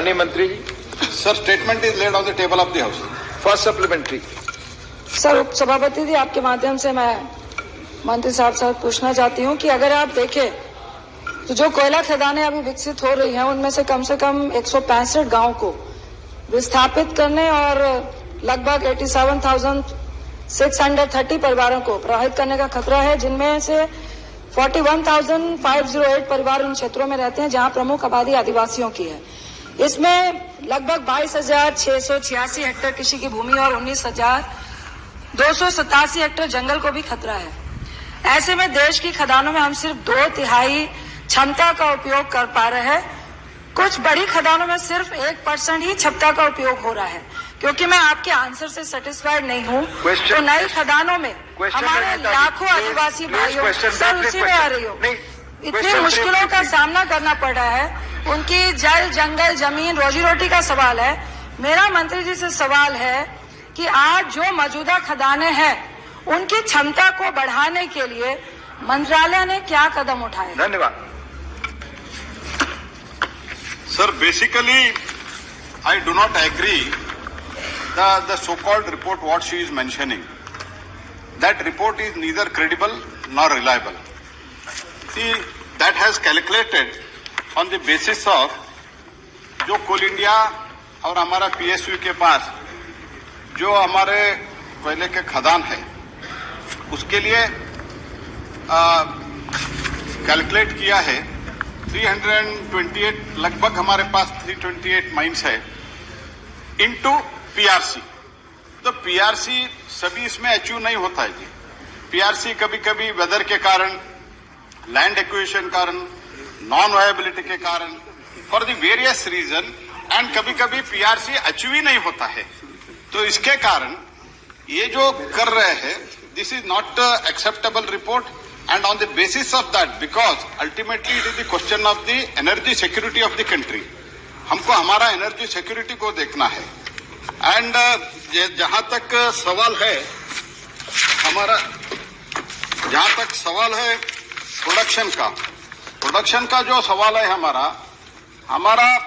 माननीय मंत्री जी। Sir, statement is laid on the table of the house. First supplementary. Sir, उपसभापति जी, आपके माध्यम से मैं मंत्री साहब से पूछना चाहती हूँ कि अगर आप देखें तो जो कोयला खदानें अभी विकसित हो रही हैं उनमें से कम 165 गांव को विस्थापित करने और लगभग 87,630 परिवारों को प्रभावित करने का खतरा है, जिनमें से 41,508 परिवार उन क्षेत्रों में रहते हैं जहां प्रमुख आबादी आदिवासियों की है। इसमें लगभग 22,686 हेक्टेयर कृषि की भूमि और 19,287 हेक्टेयर जंगल को भी खतरा है। ऐसे में देश की खदानों में हम सिर्फ 2/3 क्षमता का उपयोग कर पा रहे हैं। कुछ बड़ी खदानों में सिर्फ 1% ही क्षमता का उपयोग हो रहा है। क्योंकि मैं आपके आंसर से सेटिस्फाइड नहीं हूँ, तो नई खदानों में हमारे लाखों आदिवासी भाइयों, सर उसी में आ रही हो, इतनी मुश्किलों का सामना करना पड़ रहा है। उनकी जल, जंगल, जमीन, रोजी रोटी का सवाल है। मेरा मंत्री जी से सवाल है कि आज जो मौजूदा खदानें हैं उनकी क्षमता को बढ़ाने के लिए मंत्रालय ने क्या कदम उठाए? धन्यवाद। Sir, basically, I do not agree the so-called report what she is mentioning. That report is neither credible nor reliable. See, that has calculated on the basis of जो कोल इंडिया और हमारा PSU के पास जो हमारे कोयले के खदान है उसके लिए कैलकुलेट किया है 328, लगभग हमारे पास 328 माइंस है इनटू पीआरसी। तो पीआरसी सभी इसमें अचीव नहीं होता है जी। पीआरसी कभी कभी वेदर के कारण, लैंड एक्विजिशन कारण, नॉन वायबिलिटी के कारण, for the various reason, and कभी कभी पीआरसी अचीव ही नहीं होता है। तो इसके कारण ये जो कर रहे हैं, this is not acceptable report. And on the basis of that, because ultimately it is the question of the energy security of the country, हमको हमारा एनर्जी सिक्योरिटी को देखना है। एंड जहां तक सवाल है हमारा, जहां तक सवाल है प्रोडक्शन का जो सवाल है हमारा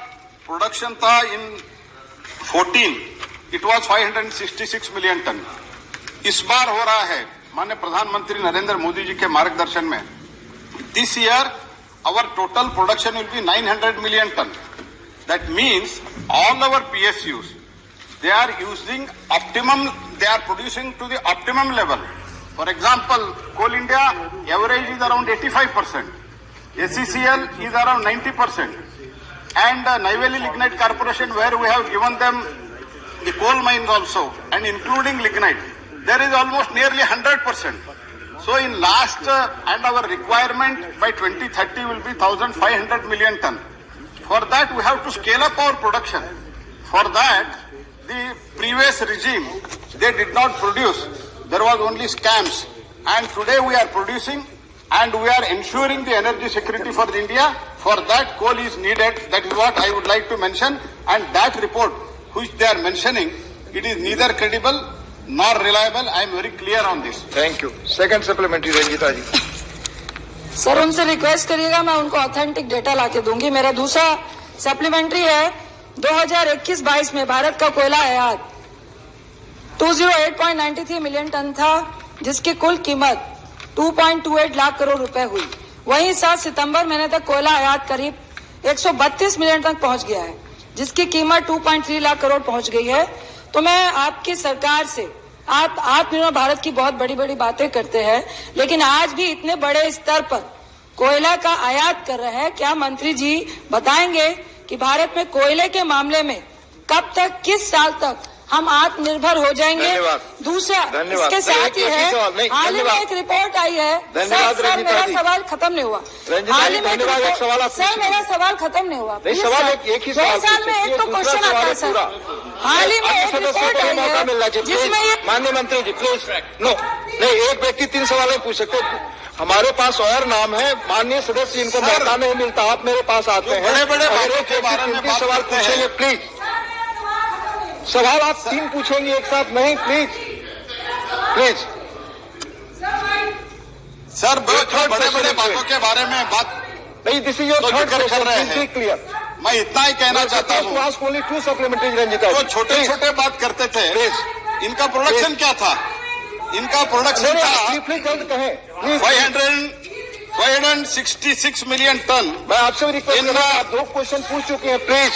प्रोडक्शन था इन 14, इट वाज 566 मिलियन टन। इस बार हो रहा है माननीय प्रधानमंत्री नरेंद्र मोदी जी के मार्गदर्शन में, this year our total production will be 900 million ton. That means all our PSUs they are using optimum, they are producing to the optimum level. For example, Coal India average is around 85%, SCCL is around 90%, and Neyveli Lignite Corporation, where we have given them the coal mines also, and including lignite, there is almost nearly 100%. So in last, and our requirement by 2030 will be 1,500 million ton. For that we have to scale up our production. For that, the previous regime, they did not produce. There was only scams. And today we are producing and we are ensuring the energy security for India. For that, coal is needed. That is what I would like to mention. And that report which they are mentioning, it is neither credible nor reliable. I am very clear on this. Thank you. Second supplementary Ranjita ji. Sir, उनसे request करिएगा, मैं उनको authentic data लाके दूंगी। मेरा दूसरा supplementary है, 2021-22 में भारत का कोयला आयात 208.93 मिलियन टन था, जिसकी कुल कीमत 2.28 लाख करोड़ रुपए हुई। वहीं 7 सितंबर महीने तक कोयला आयात करीब 132 मिलियन तक पहुंच गया है, जिसकी कीमत 2.3 लाख करोड़ पहुंच गई है। तो मैं आपकी सरकार से, आप आत्मनिर्भर भारत की बहुत बड़ी बड़ी बातें करते हैं, लेकिन आज भी इतने बड़े स्तर पर कोयला का आयात कर रहे हैं। क्या मंत्री जी बताएंगे कि भारत में कोयले के मामले में कब तक, किस साल तक हम आत्मनिर्भर हो जाएंगे? दूसरा, इसके साथ ही है, हाल ही में एक रिपोर्ट आई है। सर, मेरा सवाल खत्म नहीं हुआ। हाल ही में सर, मेरा सवाल खत्म नहीं हुआ। 2 साल में एक तो क्वेश्चन आता है सर। हाल ही में एक रिपोर्ट आई है जिसमें ये, माननीय मंत्री जी प्लीज, नो नहीं, एक व्यक्ति 3 सवाल नहीं पूछ सकते। हमारे पास और नाम है माननीय सदस्य, इनको मौका नहीं मिलता, आप मेरे पास आते हैं, बड़े सवाल पूछेंगे प्लीज। सवाल आप 3 पूछेंगे एक साथ नहीं, प्लीज। सर, बड़े बड़े बातों के बारे में बात नहीं, this is your third question, clear. मैं इतना ही कहना चाहता हूँ, ask only 2 supplementary, Ranjita. जो छोटे छोटे बात करते थे, इनका प्रोडक्शन क्या था? इनका प्रोडक्शन था प्लीज जल्द कहें, प्लीज। 566 million ton. मैं आपसे भी रिक्वेस्ट कर रहा हूँ, आप 2 क्वेश्चन पूछ चुके हैं, प्लीज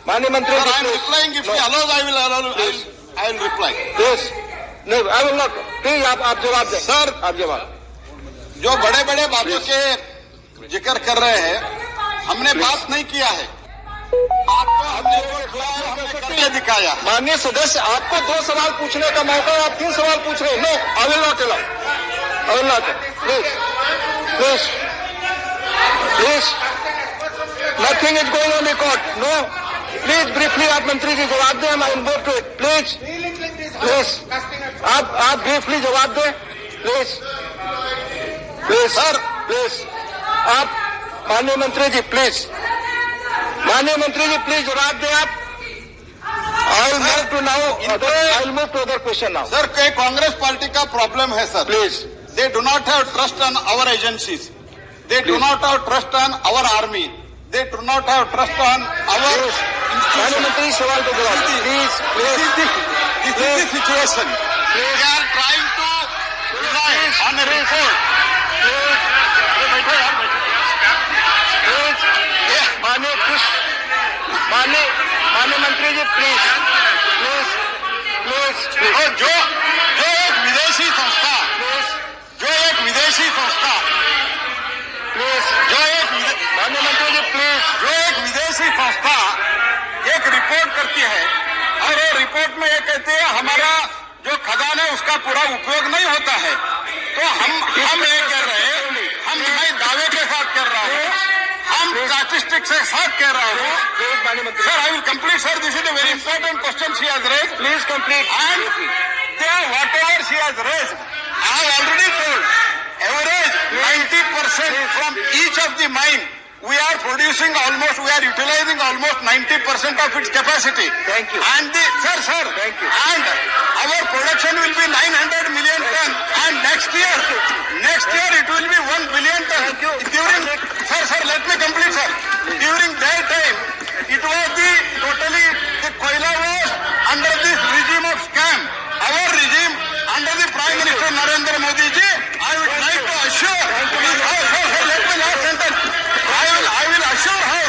माननीय मंत्री। I am replying, if you allow I will reply. Please नहीं, आई विल नॉट। प्लीज आप जवाब दें सर। आप जवाब। जो बड़े बड़े बातों के जिक्र कर रहे हैं, हमने बात नहीं किया है। आपको हमने करके दिखाया। माननीय सदस्य, आपको 2 सवाल पूछने का मौका, आप 3 सवाल पूछ रहे हैं। No, I will not allow, I will not. Please please please, nothing is going on record. No, please briefly आप मंत्री जी जवाब दें, I will move to it. Please please आप ब्रीफली जवाब दें, प्लीज प्लीज सर, प्लीज आप माननीय मंत्री जी, प्लीज माननीय मंत्री जी, प्लीज जवाब दें आप। I will move to now, I will move to other question now. Sir, कई कांग्रेस पार्टी का प्रॉब्लम है sir. Please, they do not have trust on our agencies, they do not have trust on our army, they do not have trust on our. माननीय मंत्री सवाल को जवाब दें, please please. This is the situation. They are trying to rely on a report. माननीय मंत्री जी, please please please. और जो एक विदेशी संस्था, माननीय मंत्री जी, प्लीज। जो एक विदेशी संस्था एक रिपोर्ट करती है और वो रिपोर्ट में ये कहते हैं हमारा जो खदान है उसका पूरा उपयोग नहीं होता है, तो हम ये कह रहे हैं, हम नए दावे के साथ कर रहा हूँ, हम स्टैटिस्टिक्स के साथ कह रहा हूँ। Sir, I will complete sir, this is a very important question she has raised. Please complete. And whatever she has raised, I have already told, average 90% from each of the mine, we are utilizing almost 90% of its capacity. Thank you. And sir, Thank you. And our production will be 900 million ton, and next year it will be 1 billion ton. Thank you. Sir, let me complete, sir. During that time, it was the Koila was under this regime of scam. Our regime, under the Prime Minister Narendra Modi ji, I would like to assure, sir, let me last sentence. I will assure her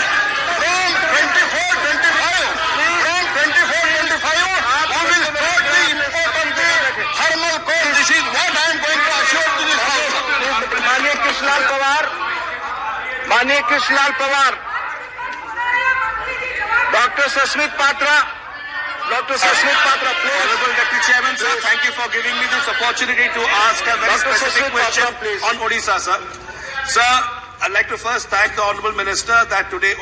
from 24-25, who will start the import of the thermal coal. This is what I am going to assure to this house. माननीय Krishnalal Pawar, doctor Sasmit Patra, please. Honorable Deputy Chairman, sir, thank you for giving me this opportunity to ask a very Dr. specific Saswat question Patra, please. on Odisha, sir. Sir, I'd like to first thank the Honorable Minister that today